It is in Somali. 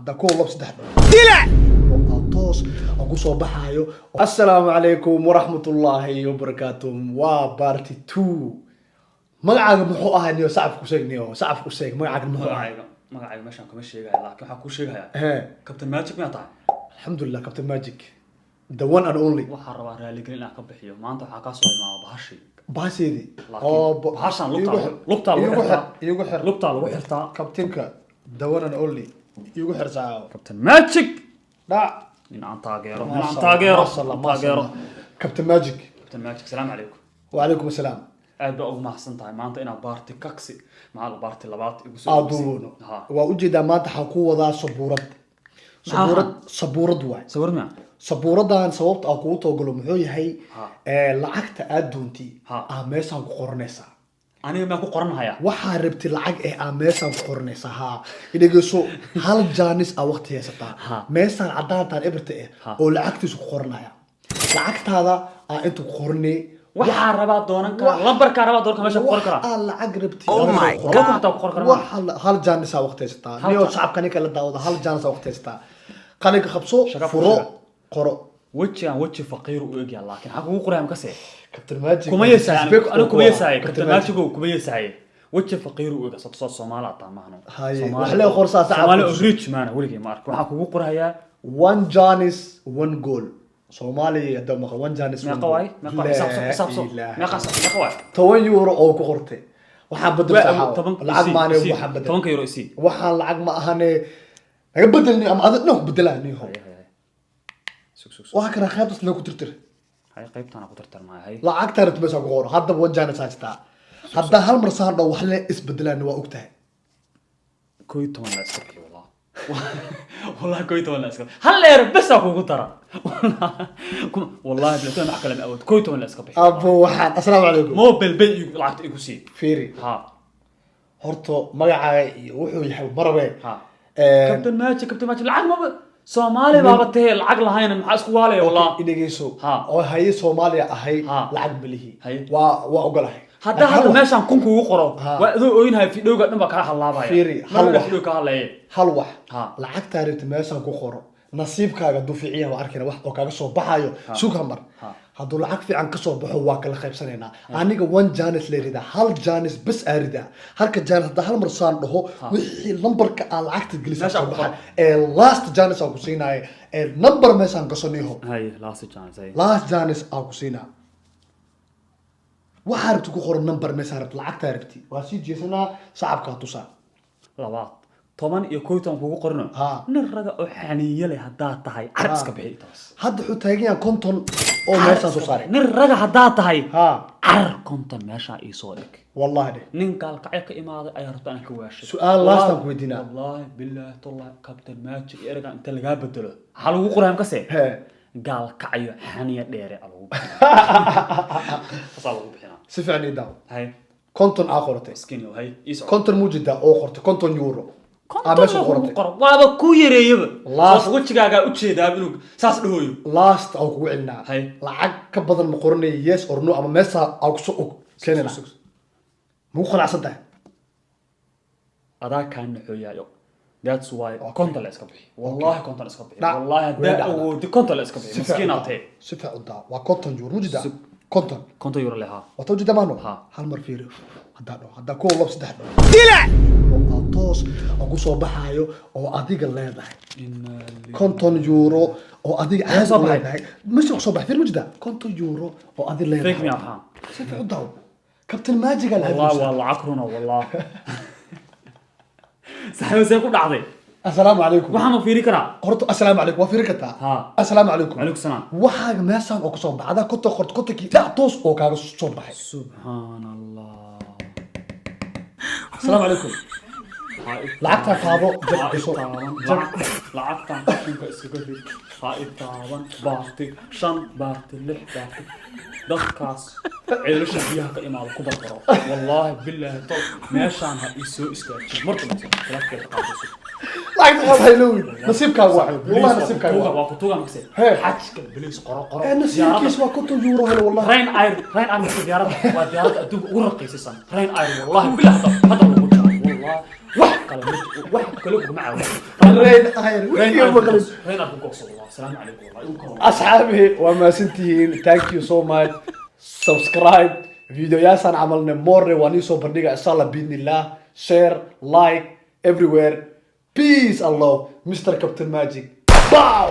هذا كل لبس ده دلع وقطوس أقول صباحايو. السلام عليكم ورحمة الله وبركاته وبارتي 2 magacaaga muxuu ahaa niyo sacafku sheegniyo sacafku sheeg magacaaga muxuu ahaa magacaaga meeshan kuma sheegay laakiin waxa ku sheegaya Captain Magic ma tahay alxamdulillah Captain Magic the one and only waxa rabaa raali gelin aan ka bixiyo maanta waxa ka soo imaado bahaseedi bahashan lugta lagu xirtaa kabtinka the one and only igu xirsaa Captain Magic da in aan taageero Captain Magic salaam alaykum wa alaykum asalaam aad baa ugu mahadsan tahay maanta inaad baarti kaksi macal baarti labaad igu soo aduuno waa u jeedaa maanta waxa ku wadaa sabuurad waay sabuuradan sababta aan kugu toogalo muxuu yahay lacagta aad doontii meeshaan ku qoranaysaa aniga ma ku qoranaya waxa rabti lacag aan meeshaan ku qoranaysaa idageyso hal jaanis waqti haysataa meeshaan cadaantaan ibirta oo lacagtiisu ku qoranaya lacagtaada inta ku qornay waxa rabaa doonan kara lambarka rabaa doonka meesha ku qoran kara lacag rabti oh my god hal jaanis waqti haysataa niyo shacabka ninka la daawada hal jaanis waqti haysataa qalinka qabso furo qoro وجه فقير ويجي لكن حقه قرام كسي كابتن ماجيك كما يساي انا كما يساي كابتن ماجيك كما يساي وجه فقير ويجي صوت Soomaaliya taamaano waxle qorsa saacad Soomaaliya rich man waliga mark waxa kugu qoraya one Janis one goal Soomaaliya hadda ma one Janis ma qaway €10 oo ku qortay waxa badal saxaa lacag maana waxa badal €10 isi waxa lacag ma ahane laga badalni ama adna ku badalani وهكذا خيبت لو كنت ترتر هاي قيبت أنا كنت ترتر معي هاي لا أكتر تبص أقول هذا بوجهنا ساجتا هذا هالمرسال لو وحلا إسبدلان وقتها كويت وانا أسكت والله كويت وانا أسكت هلا بس أقول ترى والله بلتون أحكي لهم أود كويت وانا أسكت أبو واحد السلام عليكم مو بالبيت لعبت إيكوسي فيري ها هرتو مجا وحول يحب مرة ها كابتن ماتش العقل ما Soomaali baba tahay lacag lahayn maxaa isku waalay walaa idageyso oo hay Soomaaliya ahay lacag bilihi waa ogolahay hadda meeshan kun kugu qoro waa adoo ooyinahay fiidowga dhanba ka halaabaya hal wax lacag taariikhda meeshan ku qoro nasiibkaaga duficiya waa arkina wax oo kaaga soo baxayo suuqa mar haduu lacag fiican ka soo baxo waa kala qaybsanayna aniga one Janis leerida hal Janis bas aarida halka Janis hadda hal mar saan dhaho wixii lambarka aan lacagta gelisay last Janis aan ku siinaay number meeshan ka soo hay last Janis aan ku siinaa waxa rabti ku qoran number meeshan rabti lacagta rabti waa si jeesana shacabka tusaa labaad toban iyo kooytan kugu qorno nin raga oo xaniye leh hadaa tahay arab iska bixi taas hadda xu taagan konton oo meeshan soo saaray nin raga hadaa tahay ar konton meesha ii soo dhig wallahi nin gaal kacay ka imaaday ay rabtaan ka waashay su'aal laastan ku weydiina wallahi billahi tallahi Captain Magic eraga inta laga bedelo hal ugu qoraam ka see gaal kacayo xaniye dheere alugu fasal ugu bixina si fiican ii daaw hay konton aqortay skin hay iso konton mujida oo qortay konton euro waaba ku yareeyaba laas wajigaaga u jeedaa inuu saas dhahooyo last oo kugu cilnaa lacag ka badan ma qoranay yes or no ama meesa aan ku soo og keenana muu qanacsantahay adaa kaan xooyaayo that's why konton la iska bixi wallahi konton iska bixi wallahi daa oo konton la iska bixi miskiinate si fiican waa konton euro mujida konton euro leha wato jida maano hal mar fiiro hadda ku lab saddex dila toos ugu soo baxayo oo adiga leedahay konton euro oo adiga aad u leedahay meesha soo baxay mujida konton euro oo adiga leedahay fake me aha si fiican daw Captain Magic والله عكرنا والله صحيح زي كل عضي السلام عليكم waxaan fiirikana horto السلام عليكم waa fiirikata السلام عليكم عليكم السلام waxa meeshan oo ku soo baxda konton ki toos oo kaaga soo baxay subhanallah السلام عليكم lacagta qaado lacagta qashinka iskaga rid qaaitaan baarti 5 baarti 6 baarti dadkaas ceelasha biyaha ka imaado ku barbaro wallahi billahi toos meeshaan ha isoo istaagtay marka lacagta qaado lacagta qaado haylowi nasiibkaaga wallahi nasiibkaaga waa ku tuugan kase xajka bilis qoro nasiibkiis waa konton euro helo wallahi rain air ziyarada waa ziyarada adduunka ugu raqiisan rain air wallahi billahi hada lagu jiro wallahi kale wax kale kuma caawiyo رين هاي ويجي مغلب رين أبو قصة والله السلام عليكم والله أصحابي وما سنتين thank you so much subscribe فيديو ياسان عملنا مرة ونيسو برديقة إن شاء الله بإذن الله share like everywhere peace الله مستر كابتن ماجيك باو